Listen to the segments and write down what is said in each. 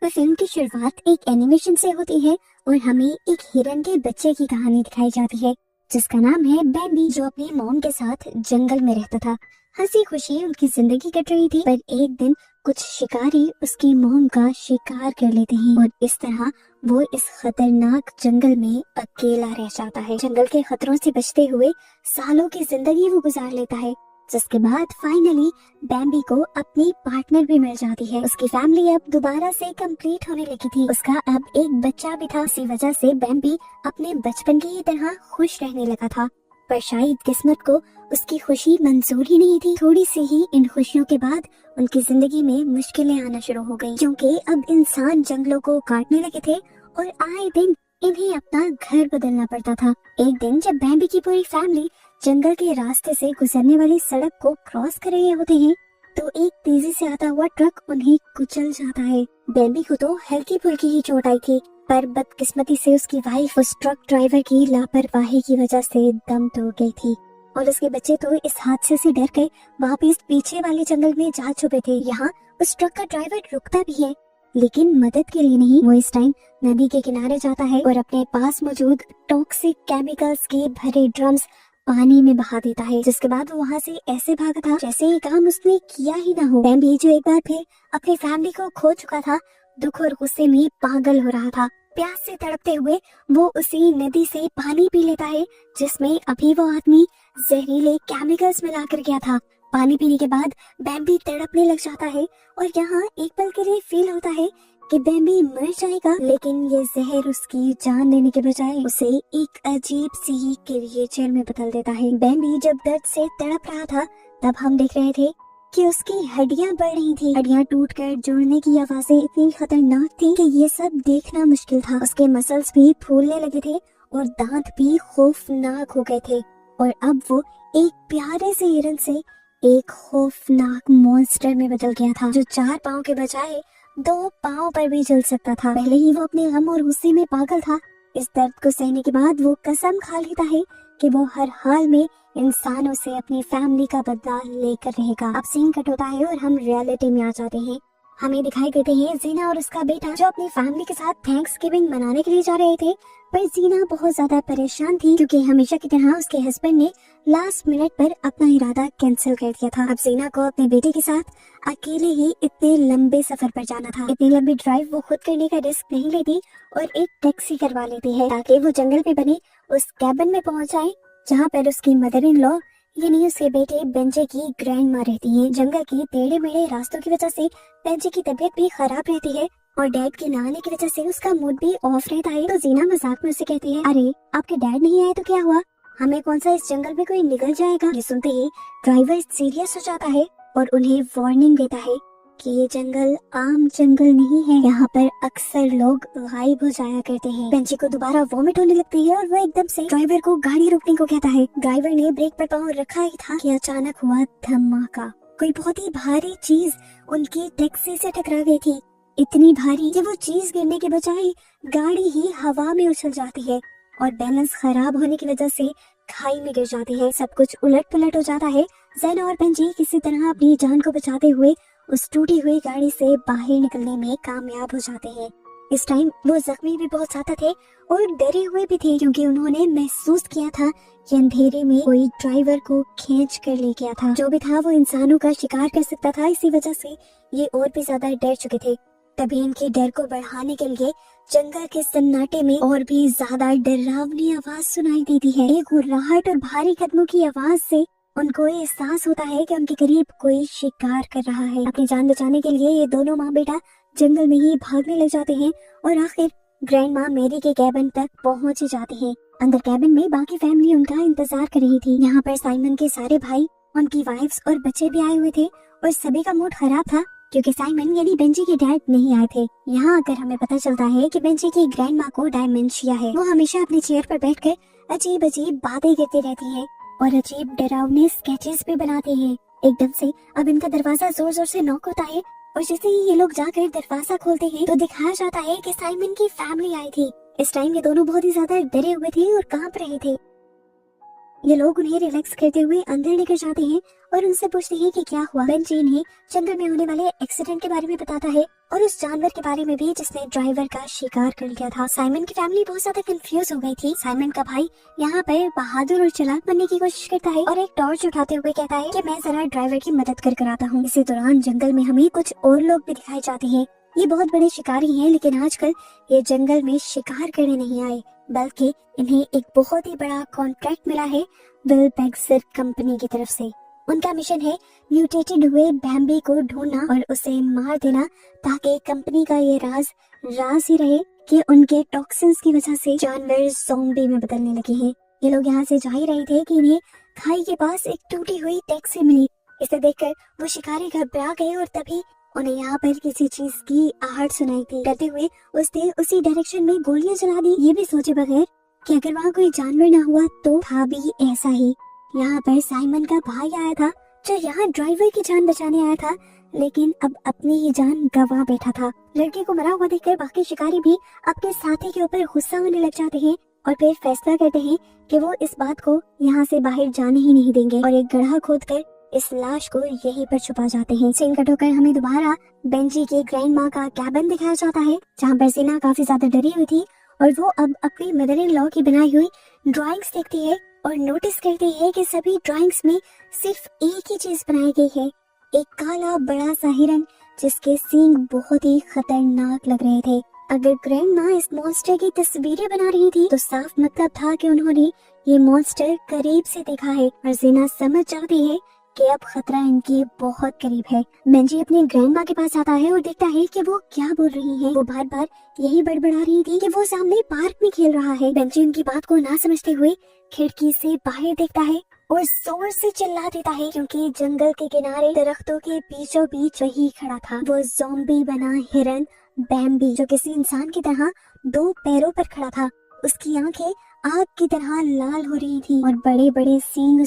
और फिल्म की शुरुआत एक एनिमेशन से होती है और हमें एक हिरन के बच्चे की कहानी दिखाई जाती है जिसका नाम है बैम्बी, जो अपनी मॉम के साथ जंगल में रहता था। हंसी खुशी उनकी जिंदगी कट रही थी, पर एक दिन कुछ शिकारी उसकी मॉम का शिकार कर लेते हैं और इस तरह वो इस खतरनाक जंगल में अकेला रह जाता है। जंगल के खतरों से बचते हुए सालों की जिंदगी वो गुजार लेता है, जिसके बाद फाइनली बैम्बी को अपनी पार्टनर भी मिल जाती है। उसकी फैमिली अब दोबारा से कंप्लीट होने लगी थी। उसका अब एक बच्चा भी था। इसी वजह से बैम्बी अपने बचपन की तरह खुश रहने लगा था, पर शायद किस्मत को उसकी खुशी मंजूर ही नहीं थी। थोड़ी सी ही इन खुशियों के बाद उनकी जिंदगी में मुश्किलें आना शुरू हो गयी, क्योंकि अब इंसान जंगलों को काटने लगे थे और आए दिन इन्हें अपना घर बदलना पड़ता था। एक दिन जब बैम्बी की पूरी फैमिली जंगल के रास्ते से गुजरने वाली सड़क को क्रॉस कर रहे होते हैं, तो एक तेजी से आता हुआ ट्रक उन्हें कुचल जाता है। बैम्बी को तो हल्की फुल्की ही चोट आई थी, पर बदकिस्मती से उसकी वाइफ उस ट्रक ड्राइवर की लापरवाही की वजह से दम तोड़ गई थी और उसके बच्चे तो इस हादसे से डर के वापस पीछे वाले जंगल में जा छुपे थे। यहाँ उस ट्रक का ड्राइवर रुकता भी है, लेकिन मदद के लिए नहीं। वो इस टाइम नदी के किनारे जाता है और अपने पास मौजूद टॉक्सिक केमिकल्स के भरे ड्रम्स पानी में बहा देता है, जिसके बाद वो वहाँ से ऐसे भागा था जैसे ये काम उसने किया ही ना हो। बैम्बी जो एक बार फिर अपनी फैमिली को खो चुका था, दुख और गुस्से में पागल हो रहा था। प्यास से तड़पते हुए वो उसी नदी से पानी पी लेता है जिसमें अभी वो आदमी जहरीले केमिकल्स मिला कर गया था। पानी पीने के बाद बैम्बी तड़पने लग जाता है और यहाँ एक पल के लिए फील होता है कि बैम्बी मर जाएगा, लेकिन ये जहर उसकी जान लेने के बजाय उसे एक अजीब सी क्रिएचर में बदल देता है। बैम्बी जब दर्द से तड़प रहा था, तब हम देख रहे थे कि उसकी हड्डियां बढ़ रही थी। हड्डियां टूटकर जुड़ने की आवाजें इतनी खतरनाक थी कि ये सब देखना मुश्किल था। उसके मसल्स भी फूलने लगे थे और दांत भी खौफनाक हो गए थे और अब वो एक प्यारे से हिरन से एक खौफनाक मॉन्स्टर में बदल गया था, जो 4 पाँव के बजाय 2 पाँव पर भी चल सकता था। पहले ही वो अपने गम और गुस्से में पागल था। इस दर्द को सहने के बाद वो कसम खा लेता है कि वो हर हाल में इंसानों से अपनी फैमिली का बदला लेकर रहेगा। अब सीन कट होता है और हम रियलिटी में आ जाते हैं। हमें दिखाई देते हैं जीना और उसका बेटा जो अपनी फैमिली के साथ थैंक्सगिविंग मनाने के लिए जा रहे थे, पर जीना बहुत ज्यादा परेशान थी क्योंकि हमेशा की तरह उसके हस्बैंड ने लास्ट मिनट पर अपना इरादा कैंसिल कर दिया था। अब जीना को अपने बेटे के साथ अकेले ही इतने लंबे सफर पर जाना था। इतनी लंबी ड्राइव वो खुद करने का रिस्क नहीं लेती और एक टैक्सी करवा लेती है ताकि वो जंगल में बने उस कैबिन में पहुंच जाए जहाँ पर उसकी मदर इन लॉ यानी उसके बेटे बेंजे की ग्रैंड माँ रहती है। जंगल के टेढ़े मेढ़े रास्तों की वजह से बेंजे की तबीयत भी खराब रहती है और डैड के ना आने की वजह से उसका मूड भी ऑफ रहता है। तो जीना मजाक में उसे कहती है, अरे आपके डैड नहीं आए तो क्या हुआ, हमें कौन सा इस जंगल में कोई निकल जाएगा। ये सुनते ही ड्राइवर सीरियस हो जाता है और उन्हें वार्निंग देता है कि ये जंगल आम जंगल नहीं है, यहाँ पर अक्सर लोग गायब हो जाया करते हैं। बेंजी को दोबारा वॉमिट होने लगती है और वो एकदम से ड्राइवर को गाड़ी रोकने को कहता है। ड्राइवर ने ब्रेक पर पाँव रखा ही था कि अचानक हुआ धमाका। कोई बहुत ही भारी चीज उनकी टैक्सी से टकरा गई थी, इतनी भारी कि वो चीज गिरने के बजाय गाड़ी ही हवा में उछल जाती है और बैलेंस खराब होने की वजह से खाई में गिर जाती है। सब कुछ उलट पुलट हो जाता है। ज़ैन और बेंजी किसी तरह अपनी जान को बचाते हुए उस टूटी हुई गाड़ी से बाहर निकलने में कामयाब हो जाते हैं। इस टाइम वो जख्मी भी बहुत ज्यादा थे और डरे हुए भी थे क्योंकि उन्होंने महसूस किया था कि अंधेरे में कोई ड्राइवर को खींच कर ले गया था। जो भी था वो इंसानों का शिकार कर सकता था, इसी वजह से ये और भी ज्यादा डर चुके थे। तभी इनके डर को बढ़ाने के लिए जंगल के सन्नाटे में और भी ज्यादा डरावनी आवाज सुनाई देती है। एक गुर्राहट और भारी कदमों की आवाज से उनको एहसास होता है कि उनके करीब कोई शिकार कर रहा है। अपनी जान बचाने के लिए ये दोनों माँ बेटा जंगल में ही भागने लग जाते हैं और आखिर ग्रैंड माँ मेरी के कैबिन तक पहुँच जाते हैं। अंदर कैबिन में बाकी फैमिली उनका इंतजार कर रही थी। यहाँ पर साइमन के सारे भाई, उनकी वाइफ्स और बच्चे भी आए हुए थे और सभी का मूड खराब था क्योंकि साइमन यानी बेंजी के डैड नहीं आए थे। यहाँ आकर हमें पता चलता है कि बेंजी की ग्रैंड माँ को डायमेंशिया है। वो हमेशा अपनी चेयर पर बैठकर अजीब अजीब बातें करती रहती है और अजीब डरावने स्केचेस भी बनाते हैं। एकदम से अब इनका दरवाजा जोर जोर से नॉक होता है और जैसे ही ये लोग जाकर दरवाजा खोलते हैं तो दिखाया जाता है कि साइमन की फैमिली आई थी। इस टाइम ये दोनों बहुत ही ज्यादा डरे हुए थे और कांप रहे थे। ये लोग उन्हें रिलैक्स करते हुए अंदर लेकर जाते हैं और उनसे पूछते हैं कि क्या हुआ। बेंजी इन्हें जंगल में होने वाले एक्सीडेंट के बारे में बताता है और उस जानवर के बारे में भी जिसने ड्राइवर का शिकार कर लिया था। साइमन की फैमिली बहुत ज्यादा कंफ्यूज हो गई थी। साइमन का भाई यहाँ पर बहादुर और चालाक बनने की कोशिश करता है और एक टॉर्च उठाते हुए कहता है कि मैं जरा ड्राइवर की मदद कर आता हूँ। इसी दौरान जंगल में हमें कुछ और लोग भी दिखाए जाते हैं। ये बहुत बड़े शिकारी हैं, लेकिन आजकल ये जंगल में शिकार करने नहीं आए, बल्कि इन्हें एक बहुत ही बड़ा कॉन्ट्रैक्ट मिला है विल बेक्सर कंपनी की तरफ से। उनका मिशन है म्यूटेटेड हुए बैम्बी को ढूंढना और उसे मार देना, ताकि कंपनी का ये राज ही रहे कि उनके टॉक्सिन्स की वजह से जानवर ज़ॉम्बी में बदलने लगे हैं। ये लोग यहाँ से जा ही रहे थे कि इन्हें खाई के पास एक टूटी हुई टैक्सी मिली। इसे देखकर वो शिकारी घबरा गए और तभी उन्हें यहाँ पर किसी चीज की आहट सुनाई थी। डरते हुए उसने उसी डायरेक्शन में गोलियां चला दी, ये भी सोचे बगैर कि अगर वहाँ कोई जानवर ना हुआ तो था भी ऐसा ही। यहाँ पर साइमन का भाई आया था जो यहाँ ड्राइवर की जान बचाने आया था, लेकिन अब अपनी ही जान गंवा बैठा था। लड़के को मरा हुआ देखकर बाकी शिकारी भी अपने साथी के ऊपर गुस्सा होने लग जाते हैं और फिर फैसला करते हैं कि वो इस बात को यहाँ से बाहर जाने ही नहीं देंगे और एक गड्ढा खोदकर इस लाश को यहीं पर छुपा जाते हैं। सीन कट होकर हमें दोबारा बेंजी की ग्रैंड माँ का कैबिन दिखाया जाता है, जहाँ पर जीना काफी ज्यादा डरी हुई थी और वो अब अपनी मदर इन लॉ की बनाई हुई ड्राइंग्स देखती है और नोटिस करती है कि सभी ड्राइंग्स में सिर्फ एक ही चीज बनाई गई है, एक काला बड़ा सा हिरन जिसके सींग बहुत ही खतरनाक लग रहे थे। अगर ग्रैंड माँ इस मॉन्स्टर की तस्वीरें बना रही थी तो साफ मतलब था कि उन्होंने ये मॉन्स्टर करीब से देखा है और जीना समझ जाती है कि अब खतरा इनकी बहुत करीब है। बेंजी अपनी ग्रैंड माँ के पास आता है और देखता है कि वो क्या बोल रही है। वो बार बार यही बड़बड़ा रही थी कि वो सामने पार्क में खेल रहा है। बेंजी उनकी बात को ना समझते हुए खिड़की से बाहर देखता है और जोर से चिल्ला देता है, क्योंकि जंगल के किनारे दरख्तों के बीचों बीच वही खड़ा था वो ज़ॉम्बी बना हिरन बैम्बी, जो किसी इंसान की तरह दो पैरों पर खड़ा था। उसकी आंखें आग की तरह लाल हो रही थी और बड़े बड़े सींग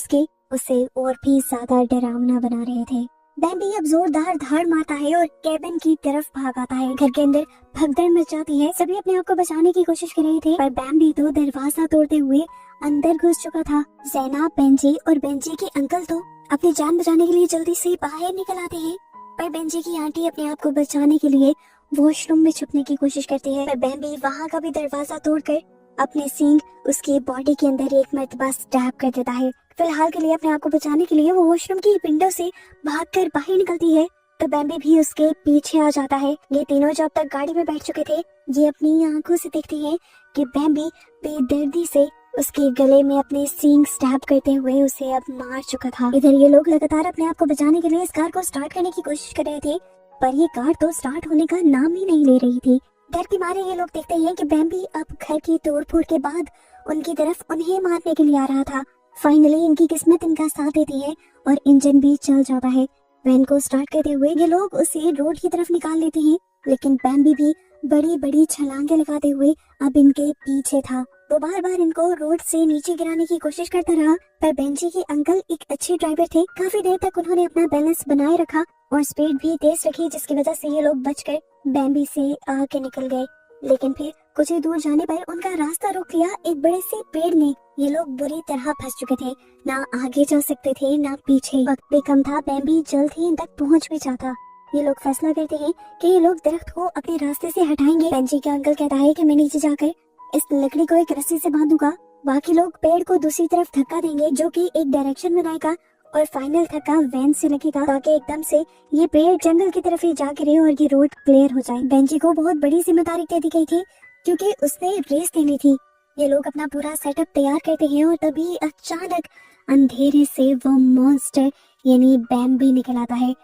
उसे और भी ज्यादा डरावना बना रहे थे। बैम्बी अब जोरदार धाड़ मारता है और केबिन की तरफ भाग आता है। घर के अंदर भगदड़ मच जाती है। सभी अपने आप को बचाने की कोशिश कर रहे थे, पर बैम्बी तो दरवाजा तोड़ते हुए अंदर घुस चुका था। ज़ैना, बेंजी और बेंजी के अंकल तो अपनी जान बचाने के लिए जल्दी से बाहर निकल आते हैं, पर बेंजी की आंटी अपने आप को बचाने के लिए वॉशरूम में छुपने की कोशिश करती है। पर बैम्बी वहाँ का भी दरवाजा तोड़कर अपने सींग उसकी बॉडी के अंदर एक मर्तबा स्टैब कर देता है। फिलहाल के लिए अपने आप को बचाने के लिए वो वॉशरूम की विंडो से भागकर बाहर निकलती है, तो बैम्बी भी उसके पीछे आ जाता है। ये तीनों जब तक गाड़ी में बैठ चुके थे, ये अपनी आंखों से देखती है कि बैम्बी बेदर्दी से उसके गले में अपने सींग स्टैब करते हुए उसे अब मार चुका था। इधर ये लोग लगातार अपने आप को बचाने के लिए इस कार को स्टार्ट करने की कोशिश कर रहे थे, पर ये कार तो स्टार्ट होने का नाम ही नहीं ले रही थी। डर के मारे ये लोग देखते हैं कि बैम्बी अब घर की तोड़फोड़ के बाद उनकी तरफ उन्हें मारने के लिए आ रहा था। फाइनली इनकी किस्मत इनका साथ देती है और इंजन भी चल जाता है। वैन को स्टार्ट करते हुए ये लोग उसे रोड की तरफ निकाल लेते हैं, लेकिन बैम्बी भी बड़ी बड़ी छलांगे लगाते हुए अब इनके पीछे था। वो बार बार इनको रोड से नीचे गिराने की कोशिश करता रहा, पर बेंजी के अंकल एक अच्छे ड्राइवर थे। काफी देर तक उन्होंने अपना बैलेंस बनाए रखा और स्पीड भी तेज रखी, जिसकी वजह से ये लोग बचकर बैम्बी से आगे निकल गए। लेकिन फिर कुछ ही दूर जाने पर उनका रास्ता रोक लिया एक बड़े से पेड़ ने। ये लोग बुरी तरह फंस चुके थे, ना आगे जा सकते थे ना पीछे। वक्त भी कम था, बैम्बी जल्द ही इन तक पहुंच भी जाता। ये लोग फैसला करते हैं कि ये लोग दरख्त को अपने रास्ते से हटाएंगे। बेंजी का अंकल कहता है कि मैं नीचे जाकर इस लकड़ी को एक रस्सी से बांधूंगा, बाकी लोग पेड़ को दूसरी तरफ धक्का देंगे जो कि एक डायरेक्शन बनाएगा और फाइनल धक्का वैन से लगेगा, ताकि एकदम से ये पेड़ जंगल की तरफ ही जा गिरे और ये रोड क्लियर हो जाए। बेंजी को बहुत बड़ी जिम्मेदारी दे दी गई थी, क्योंकि उसने रेस देनी थी। ये लोग अपना पूरा सेटअप तैयार करते हैं और तभी अचानक अंधेरे से वो मॉन्स्टर यानी बैम्बी निकल आता है।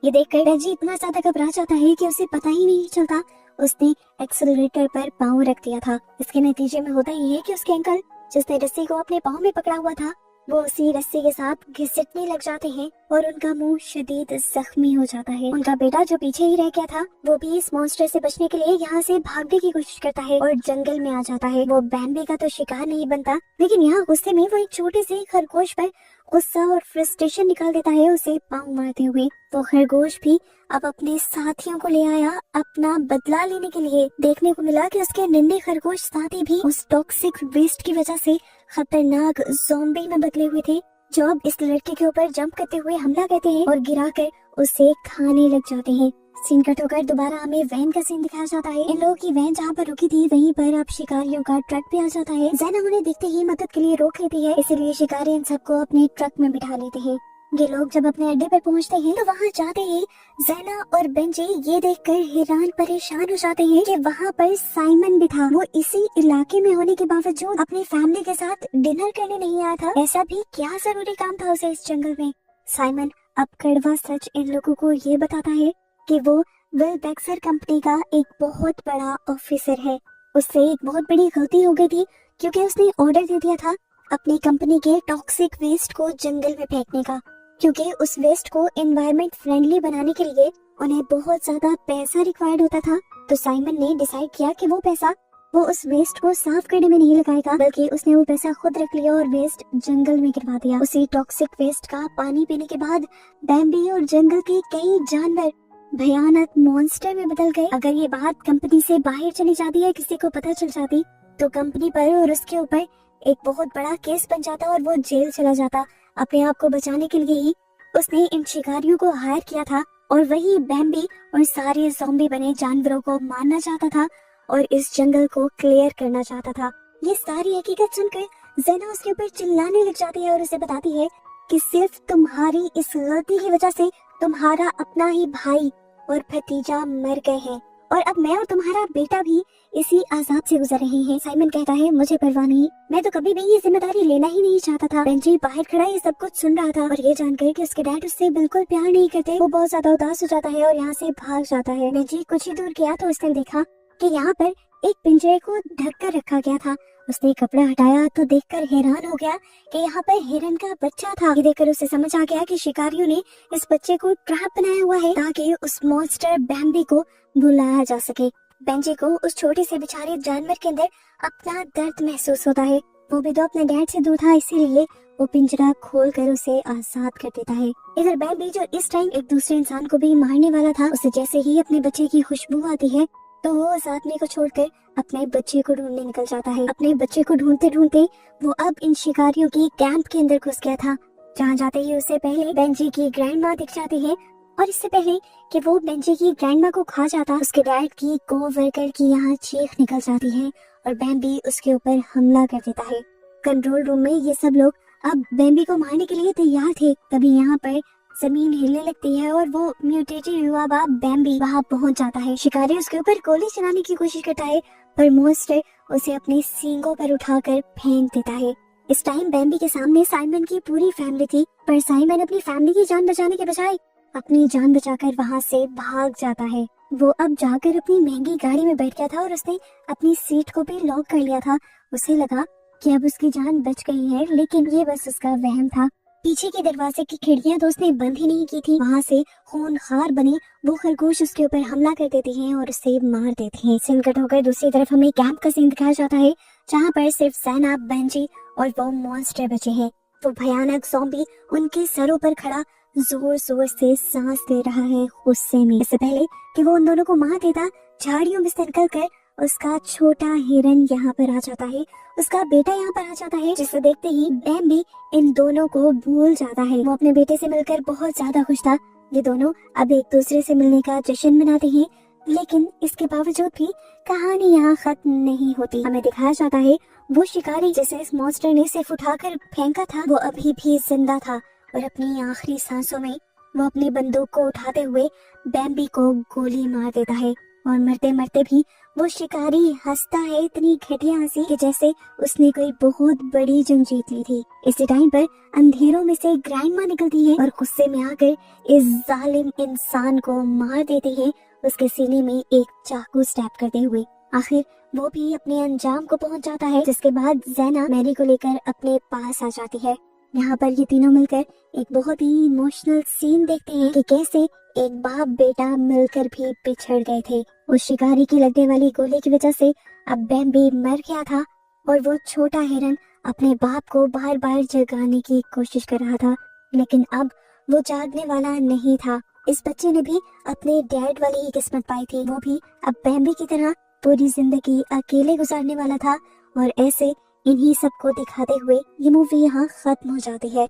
ये देखकर बेंजी इतना ज्यादा घबरा जाता है कि उसे पता ही नहीं चलता उसने एक्सेलरेटर पर पाँव रख दिया था। इसके नतीजे में होता ही है कि उसके अंकल, जिसने रस्सी को अपने पाँव में पकड़ा हुआ था, वो उसी रस्सी के साथ घिसटने लग जाते हैं और उनका मुंह शदीद जख्मी हो जाता है। उनका बेटा जो पीछे ही रह गया था, वो भी इस मॉन्स्टर से बचने के लिए यहाँ से भागने की कोशिश करता है और जंगल में आ जाता है। वो बैम्बी का तो शिकार नहीं बनता, लेकिन यहाँ गुस्से में वो एक छोटे से खरगोश पर गुस्सा और फ्रस्ट्रेशन निकाल देता है उसे पाँव मारते हुए। वो खरगोश भी अब अपने साथियों को ले आया अपना बदला लेने के लिए। देखने को मिला कि उसके नन्हे खरगोश साथी भी उस टॉक्सिक वेस्ट की वजह से खतरनाक ज़ॉम्बी में बदले हुए थे जॉब इस लड़के के ऊपर जंप करते हुए हमला करते हैं और गिराकर उसे खाने लग जाते हैं। सीन कट होकर दोबारा हमें वैन का सीन दिखाया जाता है। इन लोगों की वैन जहाँ पर रुकी थी वहीं पर अब शिकारियों का ट्रक भी आ जाता है। ज़ैना उन्हें देखते ही मदद के लिए रोक लेती है, इसीलिए शिकारी इन सबको अपने ट्रक में बिठा लेते हैं। ये लोग जब अपने अड्डे पर पहुंचते हैं तो वहां जाते ही ज़ैना और बेंजी ये देखकर हैरान परेशान हो जाते हैं कि वहां पर साइमन भी था। वो इसी इलाके में होने के बावजूद अपनी फैमिली के साथ डिनर करने नहीं आया था। ऐसा भी क्या जरूरी काम था उसे इस जंगल में। साइमन अब कड़वा सच इन लोगों को ये बताता है कि वो विल बेक्सर कंपनी का एक बहुत बड़ा ऑफिसर है। उससे एक बहुत बड़ी गलती हो गई थी क्योंकि उसने ऑर्डर दे दिया था अपनी कंपनी के टॉक्सिक वेस्ट को जंगल में फेंकने का, क्योंकि उस वेस्ट को एनवायरनमेंट फ्रेंडली बनाने के लिए उन्हें बहुत ज्यादा पैसा रिक्वायर्ड होता था। तो साइमन ने डिसाइड किया कि वो पैसा वो उस वेस्ट को साफ करने में नहीं लगाएगा, बल्कि उसने वो पैसा खुद रख लिया और वेस्ट जंगल में गिरवा दिया। उसी टॉक्सिक वेस्ट का पानी पीने के बाद बैम्बी और जंगल के कई जानवर भयानक मॉन्स्टर में बदल गए। अगर ये बात कंपनी से बाहर चली जाती है, किसी को पता चल जाती, तो कंपनी पर और उसके ऊपर एक बहुत बड़ा केस बन जाता और वो जेल चला जाता। अपने आप को बचाने के लिए ही उसने इन शिकारियों को हायर किया था और वही बैम्बी और सारे ज़ॉम्बी बने जानवरों को मारना चाहता था और इस जंगल को क्लियर करना चाहता था। ये सारी हकीकत सुनकर ज़ैना उसके ऊपर चिल्लाने लग जाती है और उसे बताती है कि सिर्फ तुम्हारी इस गलती की वजह से तुम्हारा अपना ही भाई और भतीजा मर गए हैं और अब मैं और तुम्हारा बेटा भी इसी आजाद से गुजर रहे हैं। साइमन कहता है मुझे परवाह नहीं, मैं तो कभी भी ये जिम्मेदारी लेना ही नहीं चाहता था। बेंजी बाहर खड़ा ये सब कुछ सुन रहा था और ये जानकर कि उसके डैड उससे बिल्कुल प्यार नहीं करते, वो बहुत ज्यादा उदास हो जाता है और यहाँ से भाग जाता है। बेंजी कुछ ही दूर गया तो उसने देखा कि यहाँ पर एक पिंजरे को ढक कर रखा गया था। उसने कपड़ा हटाया तो देखकर हैरान हो गया कि यहाँ पर हिरन का बच्चा था। ये देखकर उसे समझ आ गया कि शिकारियों ने इस बच्चे को ट्रैप बनाया हुआ है ताकि उस मॉन्स्टर बैम्बी को बुलाया जा सके। बेंजी को उस छोटे से बेचारे जानवर के अंदर अपना दर्द महसूस होता है। वो भी तो अपने डैड से दूर था, इसीलिए वो पिंजरा खोल कर उसे आजाद कर देता है। इधर बैम्बी जो इस टाइम एक दूसरे इंसान को भी मारने वाला था, उसे जैसे ही अपने बच्चे की खुशबू आती है तो वो उस आदमी को छोड़कर अपने बच्चे को ढूंढने निकल जाता है। अपने बच्चे को ढूंढते ढूंढते वो अब इन शिकारियों के कैंप के अंदर घुस गया था। जहाँ जाते ही उसे पहले बेंजी की ग्रैंड माँ दिख जाती है और इससे पहले कि वो बेंजी की ग्रैंड माँ को खा जाता, उसके डैड की को-वर्कर की यहाँ चीख निकल जाती है और बैम्बी उसके ऊपर हमला कर देता है। कंट्रोल रूम में ये सब लोग अब बैम्बी को मारने के लिए तैयार थे। तभी यहाँ पर जमीन हिलने लगती है और वो म्यूटेटेड हुआ बैम्बी वहाँ पहुँच जाता है। शिकारी उसके ऊपर गोली चलाने की कोशिश करता है पर मॉन्स्टर उसे अपने सींगों पर उठाकर फेंक देता है। इस टाइम बैम्बी के सामने साइमन की पूरी फैमिली थी, पर साइमन अपनी फैमिली की जान बचाने के बजाय अपनी जान बचाकर वहाँ से भाग जाता है। वो अब जाकर अपनी महंगी गाड़ी में बैठ गया था और उसने अपनी सीट को भी लॉक कर लिया था। उसे लगा कि अब उसकी जान बच गई है, लेकिन ये बस उसका वहम था। पीछे के दरवाजे की खिड़कियां तो उसने बंद ही नहीं की थी। वहाँ से खूनखार बने वो खरगोश उसके ऊपर हमला कर देते हैं और उसे मार देते हैं। सीन कट होकर दूसरी तरफ हमें कैंप का सीन दिखाया जाता है, जहाँ पर सिर्फ ज़ैना, बेंजी और वो मॉन्स्टर बचे हैं। वो भयानक ज़ॉम्बी उनके सरों पर खड़ा जोर जोर से सांस ले रहा है गुस्से में। इससे पहले कि वो उन दोनों को मार देता, झाड़ियों में से निकल कर उसका छोटा हिरन यहाँ पर आ जाता है, उसका बेटा यहाँ पर आ जाता है, जिसे देखते ही बैम्बी इन दोनों को भूल जाता है। वो अपने बेटे से मिलकर बहुत ज्यादा खुश था। ये दोनों अब एक दूसरे से मिलने का जश्न मनाते हैं, लेकिन इसके बावजूद भी कहानी यहाँ खत्म नहीं होती। हमें दिखाया जाता है वो शिकारी जिसे इस मॉन्स्टर ने सिर्फ उठाकर फेंका था, वो अभी भी जिंदा था और अपनी आखिरी सांसों में वो अपनी बंदूक को उठाते हुए बैम्बी को गोली मार देता है और मरते मरते भी वो शिकारी हंसता है, इतनी घटिया हंसी कि जैसे उसने कोई बहुत बड़ी जंग जीत ली थी। इसी टाइम पर अंधेरों में से ग्रैंड माँ निकलती है और गुस्से में आकर इस जालिम इंसान को मार देती है, उसके सीने में एक चाकू स्टैब करते हुए। आखिर वो भी अपने अंजाम को पहुंच जाता है, जिसके बाद ज़ैना मैरी को लेकर अपने पास आ जाती है। यहाँ पर ये तीनों मिलकर एक बहुत ही इमोशनल सीन देखते हैं कि कैसे एक बाप बेटा मिलकर भी बिछड़ गए थे। उस शिकारी की लगने वाली गोली की वजह से अब बैम्बी मर गया था और वो छोटा हिरन अपने बाप को बार बार जगाने की कोशिश कर रहा था, लेकिन अब वो जागने वाला नहीं था। इस बच्चे ने भी अपने डैड वाली ही किस्मत पाई थी, वो भी अब बैम्बी की तरह पूरी जिंदगी अकेले गुजारने वाला था। और ऐसे इन्हीं सबको दिखाते हुए ये मूवी यहाँ खत्म हो जाती है।